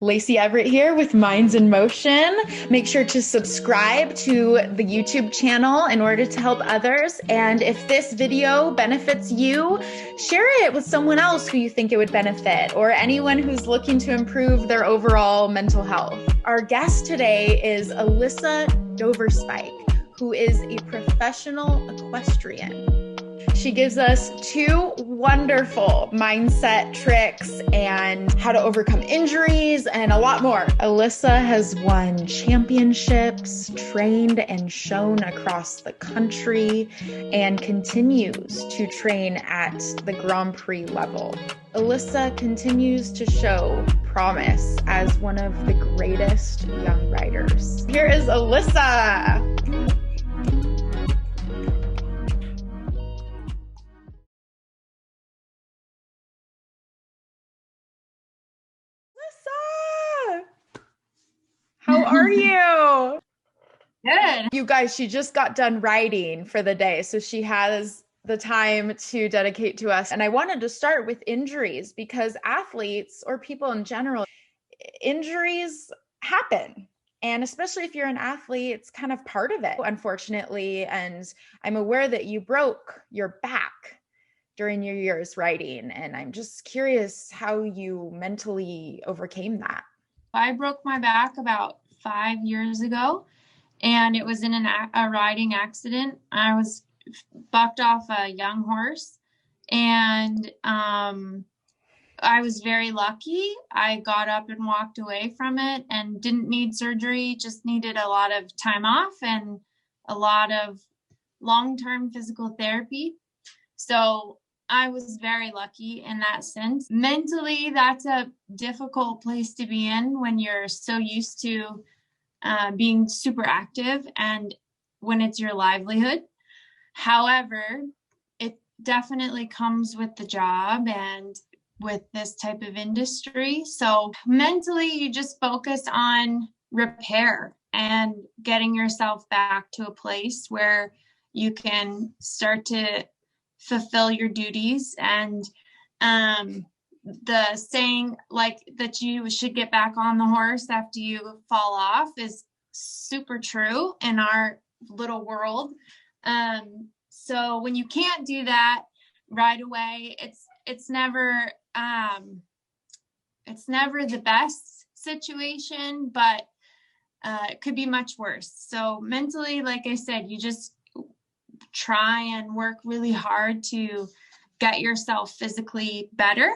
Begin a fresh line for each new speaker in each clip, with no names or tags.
Lacey Everett here with Minds in Motion. Make sure to subscribe to the YouTube channel in order to help others. And if this video benefits you, share it with someone else who you think it would benefit, or anyone who's looking to improve their overall mental health. Our guest today is Alyssa Doverspike, who is a professional equestrian. She gives us 2 wonderful mindset tricks and how to overcome injuries and a lot more. Alyssa has won championships, trained and shown across the country, and continues to train at the Grand Prix level. Alyssa continues to show promise as one of the greatest young riders. Here is Alyssa. How are you?
Good.
You guys, she just got done riding for the day, so she has the time to dedicate to us. And I wanted to start with injuries because athletes, or people in general, injuries happen. And especially if you're an athlete, it's kind of part of it, unfortunately. And I'm aware that you broke your back during your years riding. And I'm just curious how you mentally overcame that.
I broke my back about 5 years ago, and it was in a riding accident. I was bucked off a young horse, and I was very lucky. I got up and walked away from it and didn't need surgery, just needed a lot of time off and a lot of long-term physical therapy. So I was very lucky in that sense. Mentally, that's a difficult place to be in when you're so used to being super active and when it's your livelihood. However, it definitely comes with the job and with this type of industry. So mentally, you just focus on repair and getting yourself back to a place where you can start to fulfill your duties. And the saying like that you should get back on the horse after you fall off is super true in our little world. So when you can't do that right away, it's never the best situation, but it could be much worse. So mentally, like I said, you just try and work really hard to get yourself physically better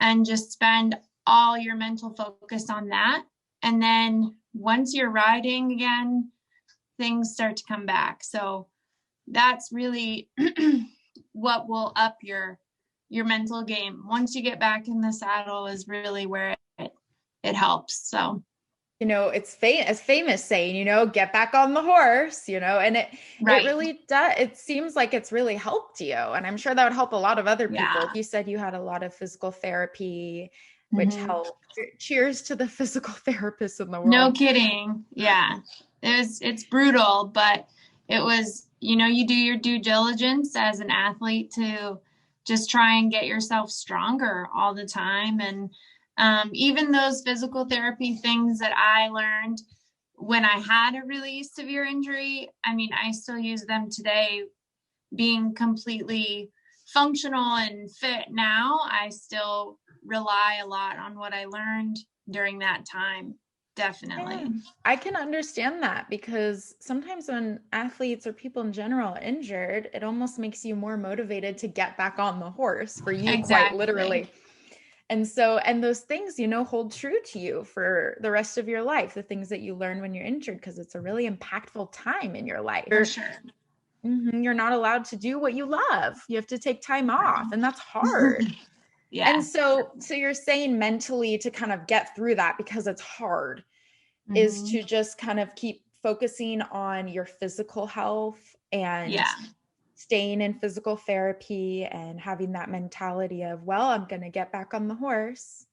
and just spend all your mental focus on that. And then once you're riding again, things start to come back. So that's really what will up your mental game. Once you get back in the saddle is really where it helps. So
it's a famous saying, get back on the horse, and it really does. It seems like it's really helped you. And I'm sure that would help a lot of other people.
Yeah.
You said you had a lot of physical therapy, which helped. Cheers to the physical therapists in the world.
No kidding. Yeah. It's brutal, but it was, you do your due diligence as an athlete to just try and get yourself stronger all the time. And even those physical therapy things that I learned when I had a really severe injury, I still use them today. Being completely functional and fit now, I still rely a lot on what I learned during that time. Definitely.
Yeah, I can understand that because sometimes when athletes or people in general are injured, it almost makes you more motivated to get back on the horse for you. Exactly. Quite literally. And those things, hold true to you for the rest of your life, the things that you learn when you're injured, because it's a really impactful time in your life.
For sure.
You're not allowed to do what you love. You have to take time off, and that's hard.
Yeah.
And so you're saying mentally to kind of get through that because it's hard is to just kind of keep focusing on your physical health and
Yeah.
staying in physical therapy and having that mentality of, well, I'm going to get back on the horse.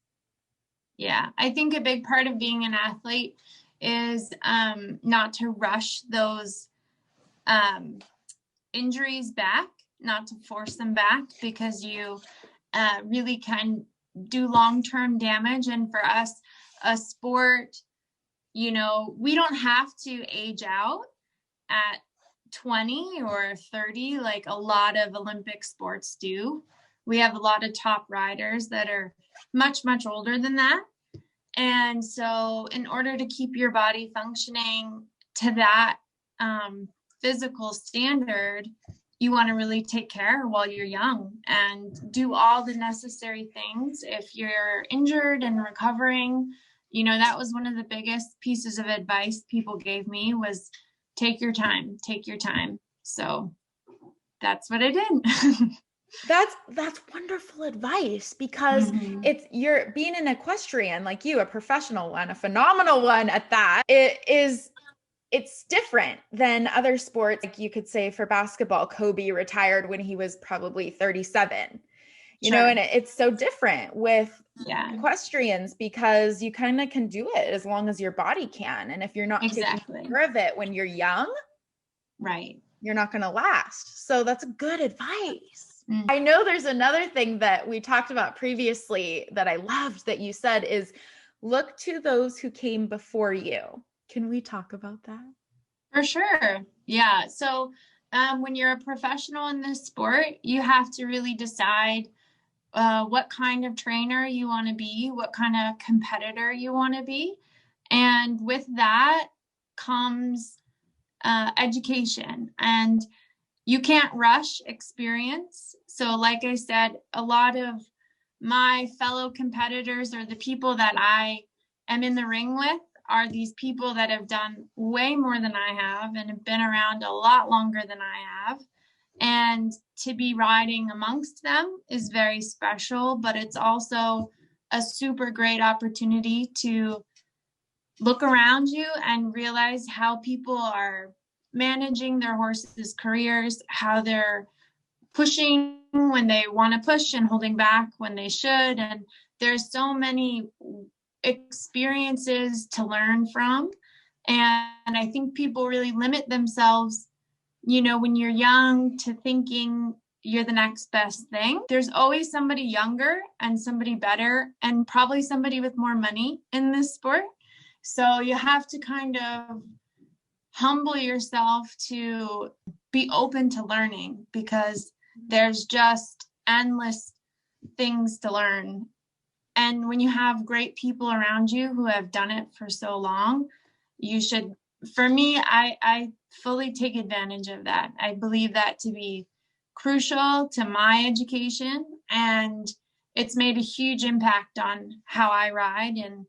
Yeah. I think a big part of being an athlete is not to rush those injuries back, not to force them back, because you really can do long-term damage. And for us, a sport, we don't have to age out at 20 or 30 like a lot of Olympic sports do. We have a lot of top riders that are much, much older than that. And so in order to keep your body functioning to that physical standard, you want to really take care while you're young and do all the necessary things. If you're injured and recovering, that was one of the biggest pieces of advice people gave me was take your time. So that's what I did.
That's wonderful advice, because you're being an equestrian like you, a professional one, a phenomenal one at that. It's different than other sports. Like you could say for basketball, Kobe retired when he was probably 37, and it's so different with equestrians, because you kind of can do it as long as your body can. And if you're not taking care of it when you're young,
right,
you're not going to last. So that's good advice. I know there's another thing that we talked about previously that I loved that you said is look to those who came before you. Can we talk about that?
For sure. Yeah. So when you're a professional in this sport, you have to really decide what kind of trainer you want to be, what kind of competitor you want to be. And with that comes education. And you can't rush experience. So like I said, a lot of my fellow competitors or the people that I am in the ring with are these people that have done way more than I have and have been around a lot longer than I have. And to be riding amongst them is very special, but it's also a super great opportunity to look around you and realize how people are managing their horses' careers, how they're pushing when they want to push and holding back when they should. And there's so many experiences to learn from. And I think people really limit themselves, when you're young, to thinking you're the next best thing. There's always somebody younger and somebody better and probably somebody with more money in this sport. So you have to kind of humble yourself to be open to learning, because there's just endless things to learn. And when you have great people around you who have done it for so long, you should, for me, I fully take advantage of that. I believe that to be crucial to my education, and it's made a huge impact on how I ride and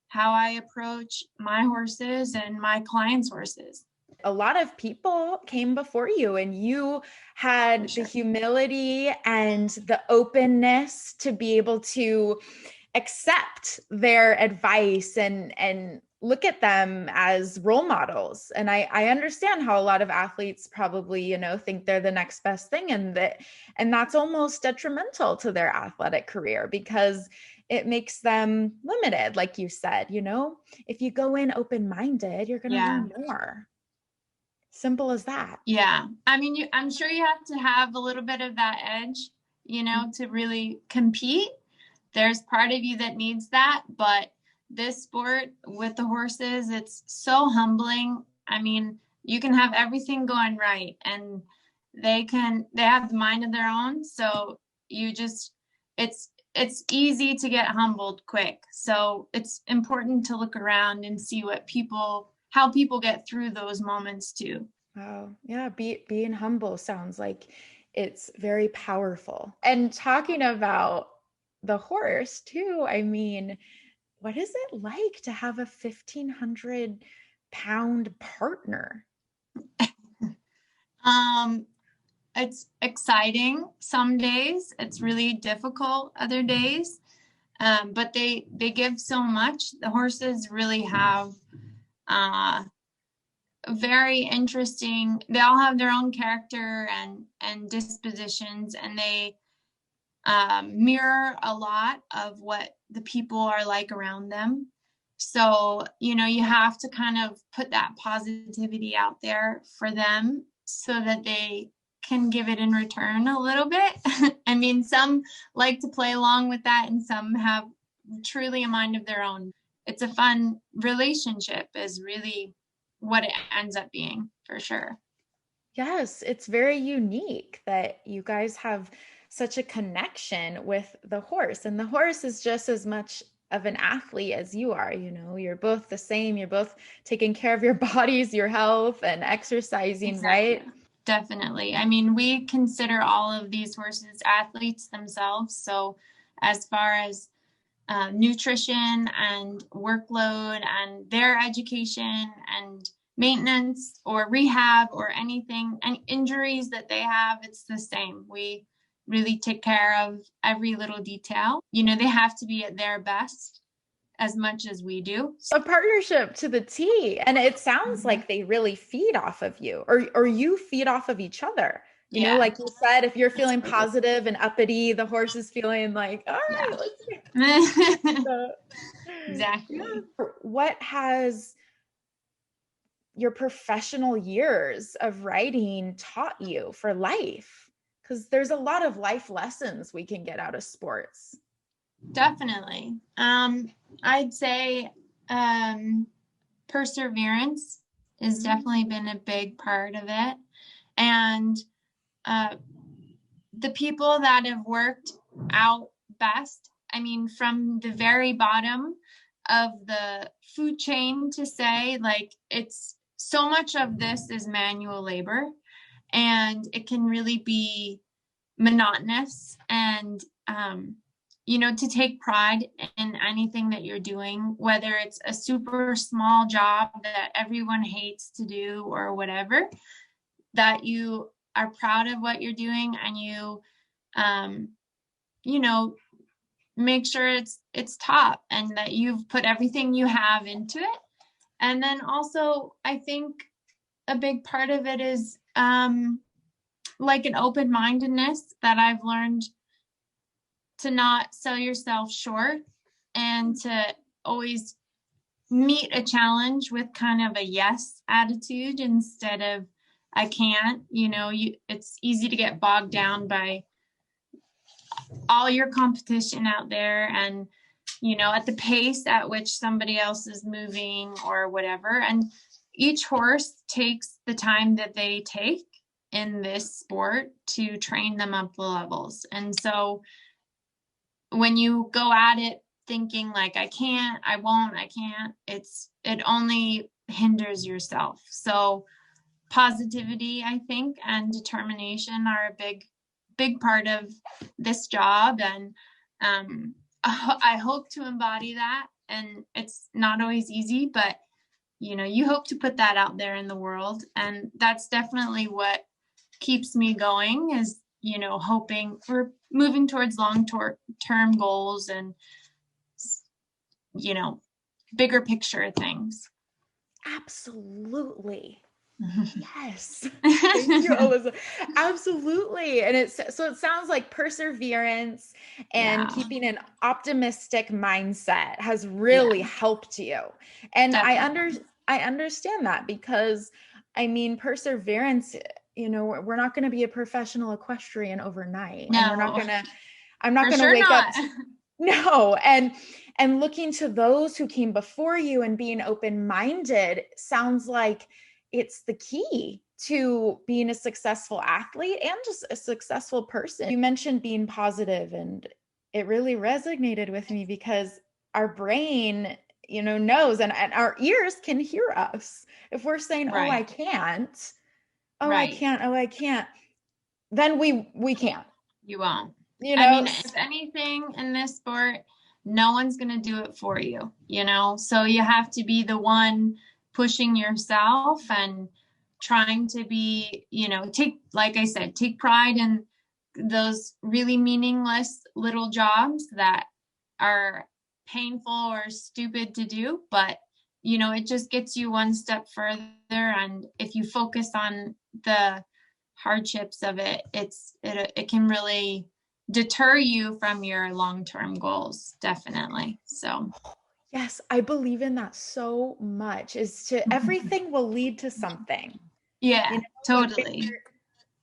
how I approach my horses and my clients' horses.
A lot of people came before you, and you had the humility and the openness to be able to accept their advice and look at them as role models. And I understand how a lot of athletes probably, think they're the next best thing, and that's almost detrimental to their athletic career, because it makes them limited. Like you said, if you go in open-minded, you're going to learn more. Simple as that.
Yeah. I mean, I'm sure you have to have a little bit of that edge, to really compete. There's part of you that needs that, but this sport with the horses, it's so humbling. I mean, you can have everything going right, and they have the mind of their own. So it's easy to get humbled quick. So it's important to look around and see how people get through those moments too.
Oh, yeah. Being humble sounds like it's very powerful. And talking about the horse too, I mean, what is it like to have a 1,500-pound partner?
It's exciting some days. It's really difficult other days. But they give so much. The horses really have very interesting. They all have their own character and dispositions, and they mirror a lot of what the people are like around them. So, you have to kind of put that positivity out there for them so that they can give it in return a little bit. I mean, some like to play along with that, and some have truly a mind of their own. It's a fun relationship, is really what it ends up being, for sure.
Yes, it's very unique that you guys have such a connection with the horse. And the horse is just as much of an athlete as you are. You're both the same. You're both taking care of your bodies, your health, and exercising,
Exactly.
right?
Definitely. I mean, we consider all of these horses athletes themselves. So, as far as nutrition and workload and their education and maintenance or rehab or anything, any injuries that they have, it's the same. We really take care of every little detail. They have to be at their best as much as we do.
A partnership to the T. And it sounds like they really feed off of you, or you feed off of each other.
Yeah.
Like you said, if you're feeling positive and uppity, the horse is feeling like, all right, let's go.
Exactly.
What has your professional years of writing taught you for life? Because there's a lot of life lessons we can get out of sports.
Definitely. I'd say perseverance has definitely been a big part of it. And the people that have worked out best, I mean, from the very bottom of the food chain, to say, like, it's so much of this is manual labor, and it can really be monotonous. And to take pride in anything that you're doing, whether it's a super small job that everyone hates to do or whatever, that you are proud of what you're doing, and make sure it's top, and that you've put everything you have into it. And then also, I think a big part of it is like an open-mindedness that I've learned to not sell yourself short, and to always meet a challenge with kind of a yes attitude instead of I can't. It's easy to get bogged down by all your competition out there, and at the pace at which somebody else is moving or whatever. And each horse takes the time that they take in this sport to train them up the levels. And so when you go at it thinking like, I can't, I won't, I can't, it only hinders yourself. So positivity, I think, and determination are a big part of this job. And I hope to embody that. And it's not always easy, but you hope to put that out there in the world. And that's definitely what keeps me going, is hoping we're moving towards long-term goals and bigger picture things.
Absolutely. Yes. Thank you, Alyssa. Absolutely. And it sounds like perseverance and keeping an optimistic mindset has really helped you. And definitely. I understand that, because I mean, perseverance, we're not going to be a professional equestrian overnight.
No.
And I'm not going to wake up. No. And looking to those who came before you and being open-minded sounds like it's the key to being a successful athlete and just a successful person. You mentioned being positive, and it really resonated with me, because our brain, knows, and our ears can hear us. If we're saying, oh, I can't, I can't, then we can't.
You won't. I mean, if anything in this sport, no one's going to do it for you, so you have to be the one pushing yourself and trying to be, like I said, take pride in those really meaningless little jobs that are painful or stupid to do, but it just gets you one step further. And if you focus on the hardships of it, it can really deter you from your long-term goals, definitely. So
Yes, I believe in that so much. Is to everything will lead to something.
yeah,
If
totally.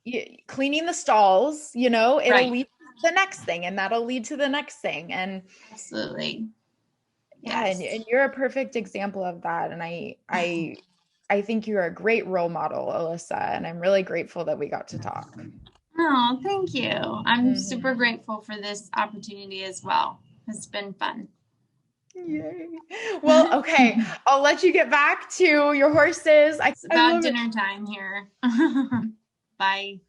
you're cleaning the stalls, it'll
Right.
lead to the next thing, and that'll lead to the next thing. And
Absolutely.
yeah,
Yes.
and you're a perfect example of that. And I think you're a great role model, Alyssa, and I'm really grateful that we got to talk.
Oh, thank you. I'm super
Mhm.
grateful for this opportunity as well. It's been fun.
Yay. Well, okay, I'll let you get back to your horses.
It's
I
about
love it.
dinner time here. Bye.